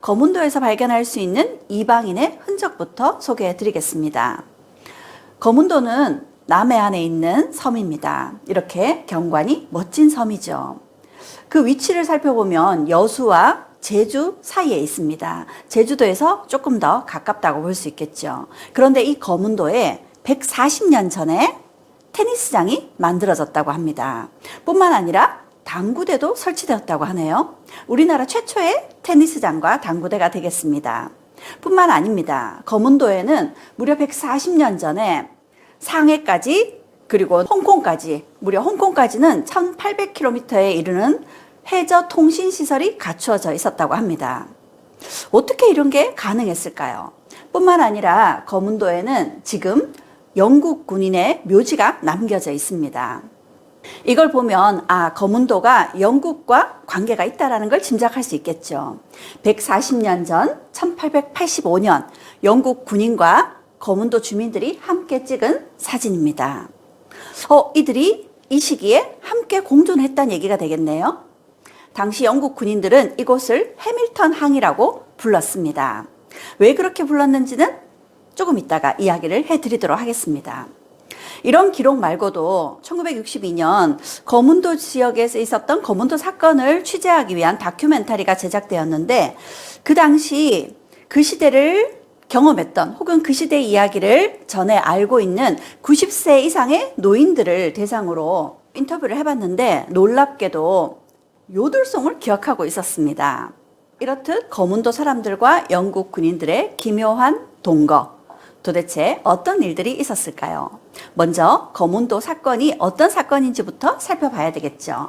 거문도에서 발견할 수 있는 이방인의 흔적부터 소개해 드리겠습니다. 거문도는 남해안에 있는 섬입니다. 이렇게 경관이 멋진 섬이죠. 그 위치를 살펴보면 여수와 제주 사이에 있습니다. 제주도에서 조금 더 가깝다고 볼 수 있겠죠. 그런데 이 거문도에 140년 전에 테니스장이 만들어졌다고 합니다. 뿐만 아니라 당구대도 설치되었다고 하네요. 우리나라 최초의 테니스장과 당구대가 되겠습니다. 뿐만 아닙니다. 거문도에는 무려 140년 전에 상해까지 그리고 홍콩까지, 무려 홍콩까지는 1800km에 이르는 해저 통신 시설이 갖추어져 있었다고 합니다. 어떻게 이런 게 가능했을까요? 뿐만 아니라 거문도에는 지금 영국 군인의 묘지가 남겨져 있습니다. 이걸 보면 거문도가 영국과 관계가 있다는 걸 짐작할 수 있겠죠. 140년 전 1885년 영국 군인과 거문도 주민들이 함께 찍은 사진입니다. 이들이 이 시기에 함께 공존했다는 얘기가 되겠네요. 당시 영국 군인들은 이곳을 해밀턴 항이라고 불렀습니다. 왜 그렇게 불렀는지는 조금 이따가 이야기를 해드리도록 하겠습니다. 이런 기록 말고도 1962년 거문도 지역에 있었던 거문도 사건을 취재하기 위한 다큐멘터리가 제작되었는데, 그 당시 그 시대를 경험했던 혹은 그 시대의 이야기를 전에 알고 있는 90세 이상의 노인들을 대상으로 인터뷰를 해봤는데 놀랍게도 요들송을 기억하고 있었습니다. 이렇듯 거문도 사람들과 영국 군인들의 기묘한 동거, 도대체 어떤 일들이 있었을까요? 먼저 거문도 사건이 어떤 사건인지부터 살펴봐야 되겠죠.